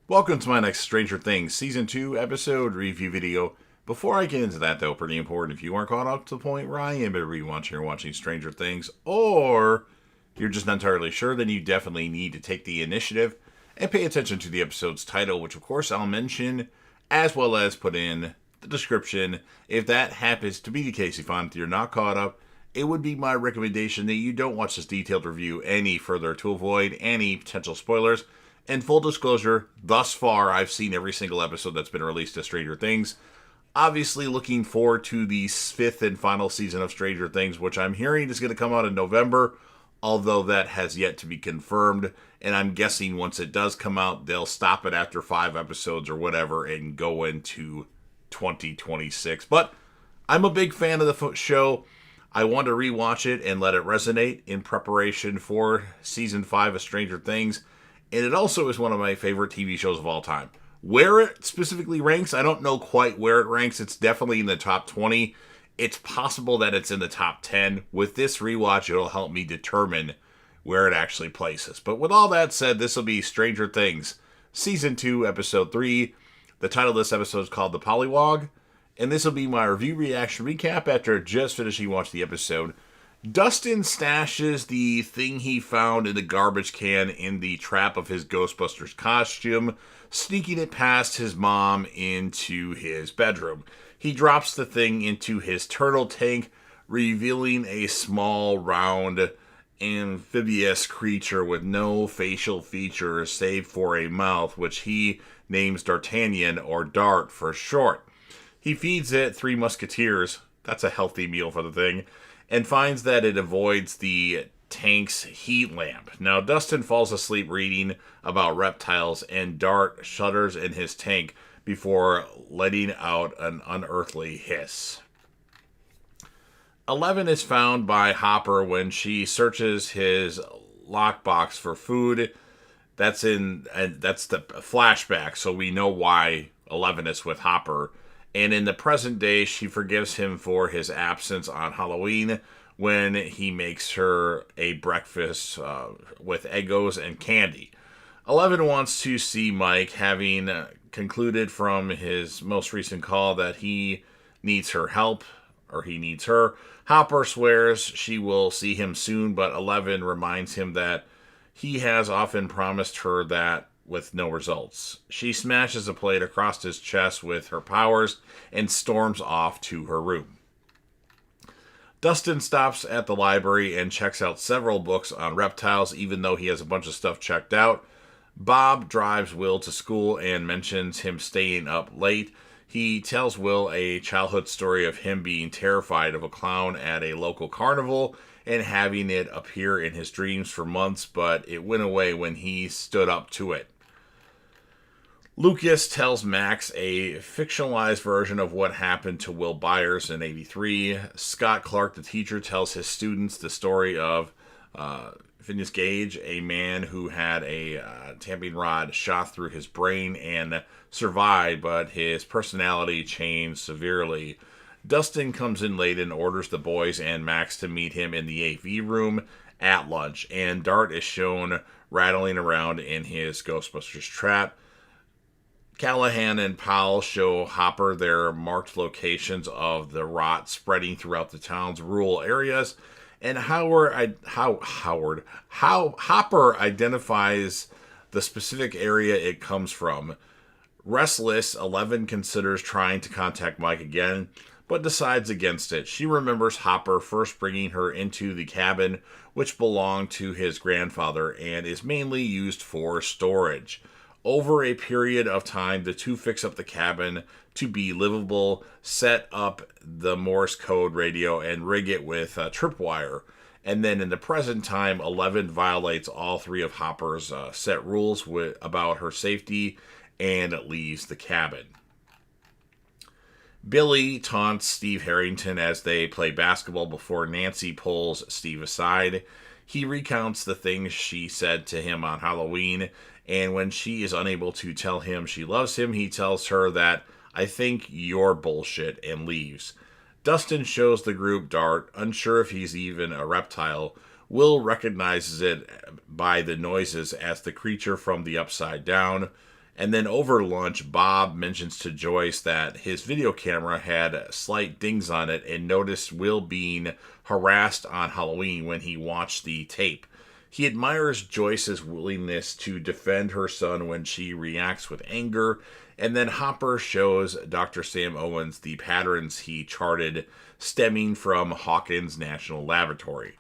Welcome to my next Stranger Things Season 2 episode review video. Before I get into that, though, pretty important, if you aren't caught up to the point where I am at rewatching or watching Stranger Things, or you're just not entirely sure, then you definitely need to take the initiative and pay attention to the episode's title, which of course I'll mention, as well as put in the description. If that happens to be the case, if you're not caught up, it would be my recommendation that you don't watch this detailed review any further to avoid any potential spoilers. And full disclosure, thus far, I've seen every single episode that's been released of Stranger Things. Obviously, looking forward to the fifth and final season of Stranger Things, which I'm hearing is going to come out in November, although that has yet to be confirmed. And I'm guessing once it does come out, they'll stop it after 5 episodes or whatever and go into 2026. But I'm a big fan of the show. I want to rewatch it and let it resonate in preparation for Season 5 of Stranger Things. And it also is one of my favorite TV shows of all time. Where it specifically ranks, I don't know quite where it ranks. It's definitely in the top 20. It's possible that it's in the top 10. With this rewatch, it'll help me determine where it actually places. But with all that said, this will be Stranger Things, Season 2, Episode 3. The title of this episode is called The Pollywog. And this will be my review reaction recap after just finishing watching the episode. Dustin stashes the thing he found in the garbage can in the trap of his Ghostbusters costume, sneaking it past his mom into his bedroom. He drops the thing into his turtle tank, revealing a small, round, amphibious creature with no facial features save for a mouth, which he names D'Artagnan, or Dart for short. He feeds it 3 Musketeers, that's a healthy meal for the thing, and finds that it avoids the tank's heat lamp. Now, Dustin falls asleep reading about reptiles, and Dart shudders in his tank before letting out an unearthly hiss. Eleven is found by Hopper when she searches his lockbox for food. That's the flashback, so we know why 11 is with Hopper. And in the present day, she forgives him for his absence on Halloween when he makes her a breakfast with Eggos and candy. 11 wants to see Mike, having concluded from his most recent call that he needs her help, or he needs her. Hopper swears she will see him soon, but 11 reminds him that he has often promised her that, with no results. She smashes a plate across his chest with her powers and storms off to her room. Dustin stops at the library and checks out several books on reptiles, even though he has a bunch of stuff checked out. Bob drives Will to school and mentions him staying up late. He tells Will a childhood story of him being terrified of a clown at a local carnival and having it appear in his dreams for months, but it went away when he stood up to it. Lucas tells Max a fictionalized version of what happened to Will Byers in '83. Scott Clark, the teacher, tells his students the story of Phineas Gage, a man who had a tamping rod shot through his brain and survived, but his personality changed severely. Dustin comes in late and orders the boys and Max to meet him in the AV room at lunch, and Dart is shown rattling around in his Ghostbusters trap. Callahan and Powell show Hopper their marked locations of the rot spreading throughout the town's rural areas, and Hopper identifies the specific area it comes from. Restless, 11 considers trying to contact Mike again, but decides against it. She remembers Hopper first bringing her into the cabin, which belonged to his grandfather and is mainly used for storage. Over a period of time, the two fix up the cabin to be livable, set up the Morse code radio, and rig it with tripwire. And then in the present time, 11 violates all 3 of Hopper's set rules about her safety and leaves the cabin. Billy taunts Steve Harrington as they play basketball before Nancy pulls Steve aside. He recounts the things she said to him on Halloween, and when she is unable to tell him she loves him, he tells her that, "I think you're bullshit," and leaves. Dustin shows the group Dart, unsure if he's even a reptile. Will recognizes it by the noises as the creature from the Upside Down. And then over lunch, Bob mentions to Joyce that his video camera had slight dings on it and noticed Will being harassed on Halloween when he watched the tape. He admires Joyce's willingness to defend her son when she reacts with anger, and then Hopper shows Dr. Sam Owens the patterns he charted stemming from Hawkins National Laboratory.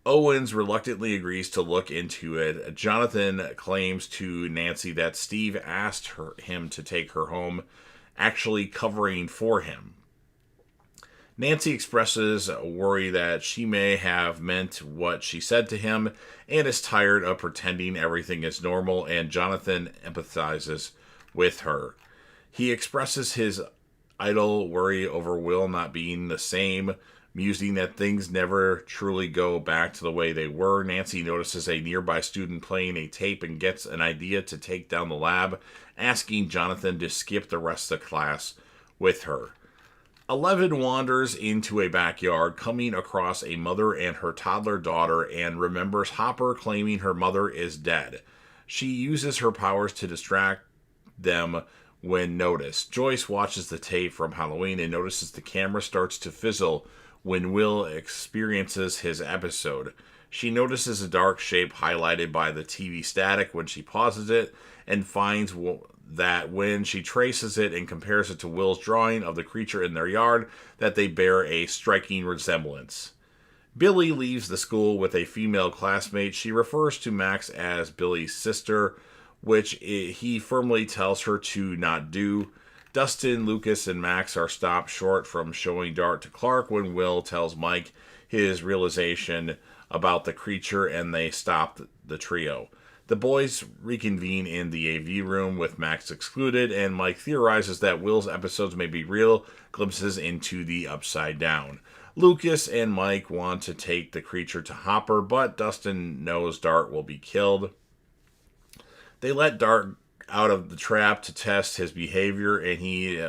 Owens reluctantly agrees to look into it. Jonathan claims to Nancy that Steve asked him to take her home, actually covering for him. Nancy expresses worry that she may have meant what she said to him and is tired of pretending everything is normal, and Jonathan empathizes with her. He expresses his idle worry over Will not being the same, musing that things never truly go back to the way they were. Nancy notices a nearby student playing a tape and gets an idea to take down the lab, asking Jonathan to skip the rest of the class with her. 11 wanders into a backyard, coming across a mother and her toddler daughter, and remembers Hopper claiming her mother is dead. She uses her powers to distract them when noticed. Joyce watches the tape from Halloween and notices the camera starts to fizzle when Will experiences his episode. She notices a dark shape highlighted by the TV static when she pauses it, and finds that when she traces it and compares it to Will's drawing of the creature in their yard, that they bear a striking resemblance. Billy leaves the school with a female classmate. She refers to Max as Billy's sister, which he firmly tells her to not do. Dustin, Lucas, and Max are stopped short from showing Dart to Clark when Will tells Mike his realization about the creature, and they stop the trio. The boys reconvene in the AV room with Max excluded, and Mike theorizes that Will's episodes may be real glimpses into the Upside Down. Lucas and Mike want to take the creature to Hopper, but Dustin knows Dart will be killed. They let Dart out of the trap to test his behavior, and he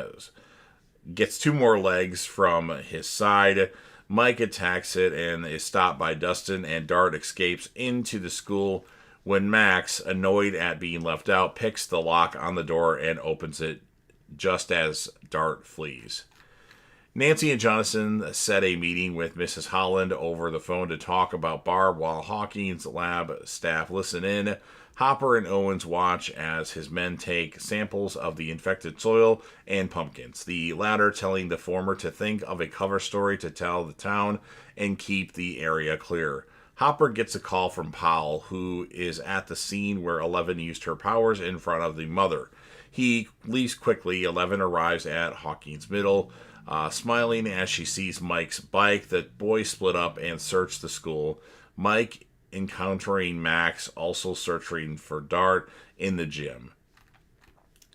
gets 2 more legs from his side. Mike attacks it and is stopped by Dustin, and Dart escapes into the school when Max, annoyed at being left out, picks the lock on the door and opens it just as Dart flees. Nancy and Jonathan set a meeting with Mrs. Holland over the phone to talk about Barb, while Hawkins' lab staff listen in. Hopper and Owens watch as his men take samples of the infected soil and pumpkins, the latter telling the former to think of a cover story to tell the town and keep the area clear. Hopper gets a call from Powell, who is at the scene where Eleven used her powers in front of the mother. He leaves quickly. Eleven arrives at Hawkins Middle, smiling as she sees Mike's bike. The boys split up and search the school. Mike encountering Max, also searching for Dart in the gym.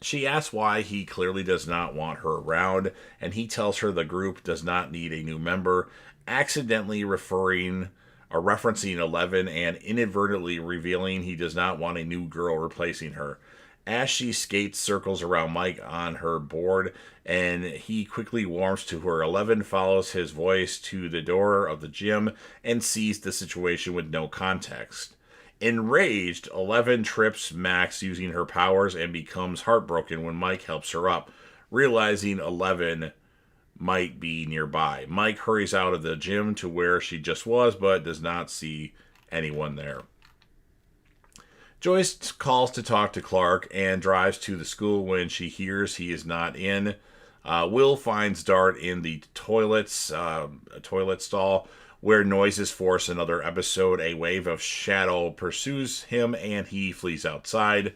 She asks why he clearly does not want her around, and he tells her the group does not need a new member, accidentally referencing 11 and inadvertently revealing he does not want a new girl replacing her. As she skates circles around Mike on her board, and he quickly warms to her, 11 follows his voice to the door of the gym and sees the situation with no context. Enraged, 11 trips Max using her powers and becomes heartbroken when Mike helps her up, realizing 11 might be nearby. Mike hurries out of the gym to where she just was, but does not see anyone there. Joyce calls to talk to Clark and drives to the school when she hears he is not in. Will finds Dart in the toilet stall where noises force another episode. A wave of shadow pursues him and he flees outside.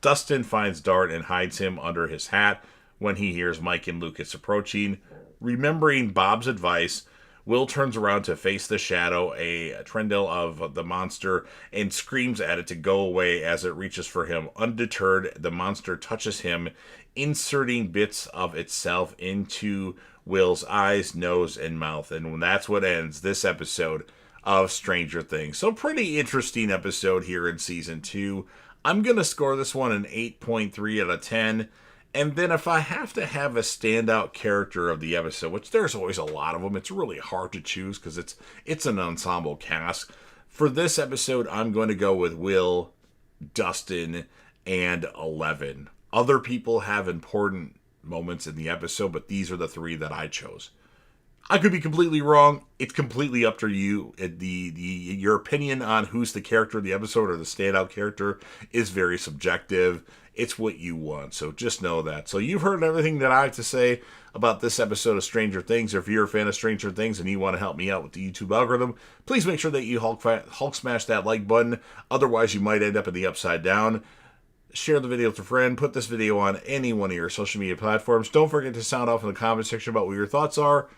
Dustin finds Dart and hides him under his hat when he hears Mike and Lucas approaching. Remembering Bob's advice, Will turns around to face the shadow, a trendle of the monster, and screams at it to go away as it reaches for him. Undeterred, the monster touches him, inserting bits of itself into Will's eyes, nose, and mouth. And that's what ends this episode of Stranger Things. So pretty interesting episode here in Season 2. I'm going to score this one an 8.3 out of 10. And then if I have to have a standout character of the episode, which there's always a lot of them, it's really hard to choose because it's an ensemble cast. For this episode, I'm going to go with Will, Dustin, and 11. Other people have important moments in the episode, but these are the 3 that I chose. I could be completely wrong. It's completely up to you. Your opinion on who's the character of the episode or the standout character is very subjective. It's what you want, so just know that. So you've heard everything that I have to say about this episode of Stranger Things. If you're a fan of Stranger Things and you want to help me out with the YouTube algorithm, please make sure that you Hulk smash that like button. Otherwise, you might end up in the upside down. Share the video with a friend. Put this video on any one of your social media platforms. Don't forget to sound off in the comment section about what your thoughts are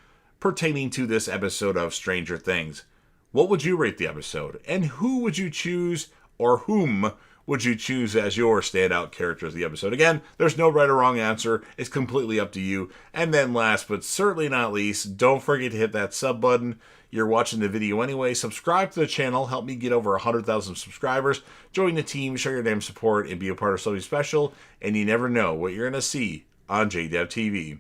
pertaining to this episode of Stranger Things. What would you rate the episode? And who would you choose, or whom would you choose as your standout characters of the episode? Again, there's no right or wrong answer. It's completely up to you. And then last but certainly not least, don't forget to hit that sub button. You're watching the video anyway. Subscribe to the channel. Help me get over 100,000 subscribers. Join the team, show your damn support, and be a part of something special. And you never know what you're going to see on JDev TV.